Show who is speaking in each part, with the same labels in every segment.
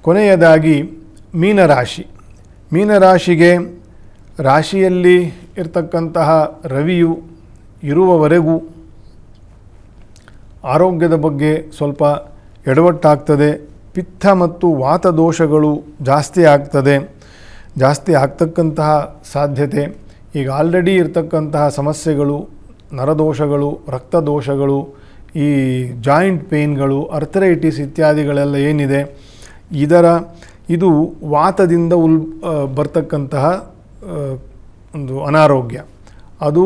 Speaker 1: ಕೊನೆಯದಾಗಿ ಮೀನರಾಶಿಗೆ ರಾಶಿಯಲ್ಲಿ ಇರತಕ್ಕಂತಹ ರವಿಯು ಇರುವವರೆಗೂ ಆರೋಗ್ಯದ ಬಗ್ಗೆ ಸ್ವಲ್ಪ ಎಡವಟ್ಟಾಗ್ತದೆ. ಪಿತ್ತ ಮತ್ತು ವಾತ ದೋಷಗಳು ಜಾಸ್ತಿ ಆಗ್ತಕ್ಕಂತಹ ಸಾಧ್ಯತೆ. ಈಗ ಆಲ್ರೆಡಿ ಇರತಕ್ಕಂತಹ ಸಮಸ್ಯೆಗಳು, ನರದೋಷಗಳು, ರಕ್ತದೋಷಗಳು, ಈ ಜಾಯಿಂಟ್ ಪೇನ್ಗಳು, ಅರ್ಥರೈಟಿಸ್ ಇತ್ಯಾದಿಗಳೆಲ್ಲ ಏನಿದೆ, ಇದು ವಾತದಿಂದ ಬರ್ತಕ್ಕಂತಹ ಒಂದು ಅನಾರೋಗ್ಯ. ಅದು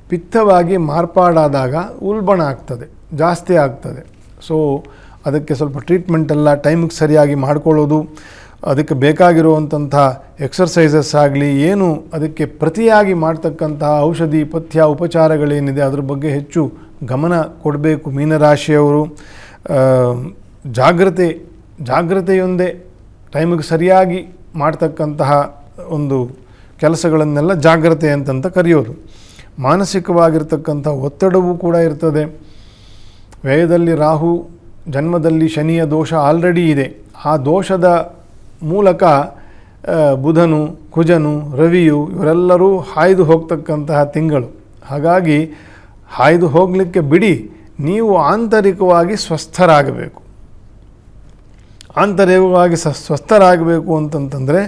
Speaker 1: ಪಿತ್ತವಾಗಿ ಮಾರ್ಪಾಡಾದಾಗ ಉಲ್ಬಣ ಆಗ್ತದೆ, ಜಾಸ್ತಿ ಆಗ್ತದೆ. ಸೊ ಅದಕ್ಕೆ ಸ್ವಲ್ಪ ಟ್ರೀಟ್ಮೆಂಟೆಲ್ಲ ಟೈಮಿಗೆ ಸರಿಯಾಗಿ ಮಾಡಿಕೊಳ್ಳೋದು, ಅದಕ್ಕೆ ಬೇಕಾಗಿರುವಂಥ ಎಕ್ಸರ್ಸೈಸಸ್ ಆಗಲಿ, ಏನು ಅದಕ್ಕೆ ಪ್ರತಿಯಾಗಿ ಮಾಡ್ತಕ್ಕಂತಹ ಔಷಧಿ ಪಥ್ಯ ಉಪಚಾರಗಳೇನಿದೆ ಅದ್ರ ಬಗ್ಗೆ ಹೆಚ್ಚು ಗಮನ ಕೊಡಬೇಕು ಮೀನರಾಶಿಯವರು. ಜಾಗ್ರತೆಯೊಂದೇ ಟೈಮಿಗೆ ಸರಿಯಾಗಿ ಮಾಡ್ತಕ್ಕಂತಹ ಒಂದು ಕೆಲಸಗಳನ್ನೆಲ್ಲ ಜಾಗ್ರತೆ ಅಂತಂತ ಕರೆಯೋದು. ಮಾನಸಿಕವಾಗಿರ್ತಕ್ಕಂಥ ಒತ್ತಡವೂ ಕೂಡ ಇರ್ತದೆ. ವ್ಯಯದಲ್ಲಿ ರಾಹು, ಜನ್ಮದಲ್ಲಿ ಶನಿಯ ದೋಷ ಆಲ್ರೆಡಿ ಇದೆ. ಆ ದೋಷದ ಮೂಲಕ ಬುಧನು, ಕುಜನು, ರವಿಯು ಇವರೆಲ್ಲರೂ ಹಾಯ್ದು ಹೋಗ್ತಕ್ಕಂತಹ ತಿಂಗಳು. ಹಾಗಾಗಿ ಹಾಯ್ದು ಹೋಗಲಿಕ್ಕೆ ಬಿಡಿ, ನೀವು ಆಂತರಿಕವಾಗಿ ಸ್ವಸ್ಥರಾಗಬೇಕು. ಸ್ವಸ್ಥರಾಗಬೇಕು ಅಂತಂತಂದರೆ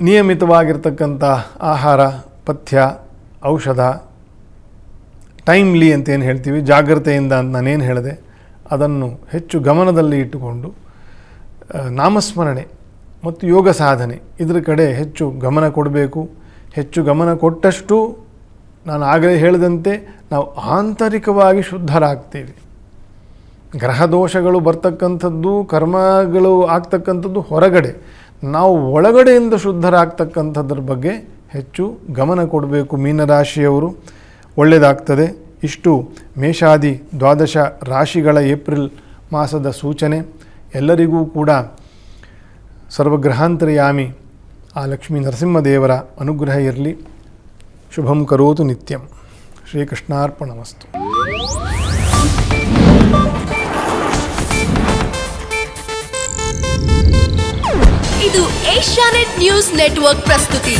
Speaker 1: ನಿಯಮಿತವಾಗಿರ್ತಕ್ಕಂಥ ಆಹಾರ, ಪಥ್ಯ, ಔಷಧ, ಟೈಮ್ಲಿ ಅಂತೇನು ಹೇಳ್ತೀವಿ, ಜಾಗ್ರತೆಯಿಂದ ಅಂತ ನಾನೇನು ಹೇಳಿದೆ, ಅದನ್ನು ಹೆಚ್ಚು ಗಮನದಲ್ಲಿ ಇಟ್ಟುಕೊಂಡು ನಾಮಸ್ಮರಣೆ ಮತ್ತು ಯೋಗ ಸಾಧನೆ ಇದರ ಕಡೆ ಹೆಚ್ಚು ಗಮನ ಕೊಡಬೇಕು. ಹೆಚ್ಚು ಗಮನ ಕೊಟ್ಟಷ್ಟು ನಾನು ಆಗಲೇ ಹೇಳಿದಂತೆ ನಾವು ಆಂತರಿಕವಾಗಿ ಶುದ್ಧರಾಗ್ತೀವಿ. ಗ್ರಹ ದೋಷಗಳು ಬರ್ತಕ್ಕಂಥದ್ದು, ಕರ್ಮಗಳು ಆಗ್ತಕ್ಕಂಥದ್ದು ಹೊರಗಡೆ. ನಾವು ಒಳಗಡೆಯಿಂದ ಶುದ್ಧರಾಗ್ತಕ್ಕಂಥದ್ರ ಬಗ್ಗೆ ಹೆಚ್ಚು ಗಮನ ಕೊಡಬೇಕು ಮೀನರಾಶಿಯವರು. ಒಳ್ಳೆಯದಾಗ್ತದೆ. ಇಷ್ಟು ಮೇಷಾದಿ 12 ರಾಶಿಗಳ ಏಪ್ರಿಲ್ ಮಾಸದ ಸೂಚನೆ. ಎಲ್ಲರಿಗೂ ಕೂಡ ಸರ್ವಗ್ರಹಾಂತರ್ಯಾಮಿ ಆ ಲಕ್ಷ್ಮೀ ನರಸಿಂಹದೇವರ ಅನುಗ್ರಹ ಇರಲಿ. ಶುಭಂ ಕರೋತು ನಿತ್ಯಂ. ಶ್ರೀಕೃಷ್ಣಾರ್ಪಣಮಸ್ತು.
Speaker 2: ಇದು ಏಷ್ಯಾನೆಟ್ ನ್ಯೂಸ್ ನೆಟ್ವರ್ಕ್ ಪ್ರಸ್ತುತಿ.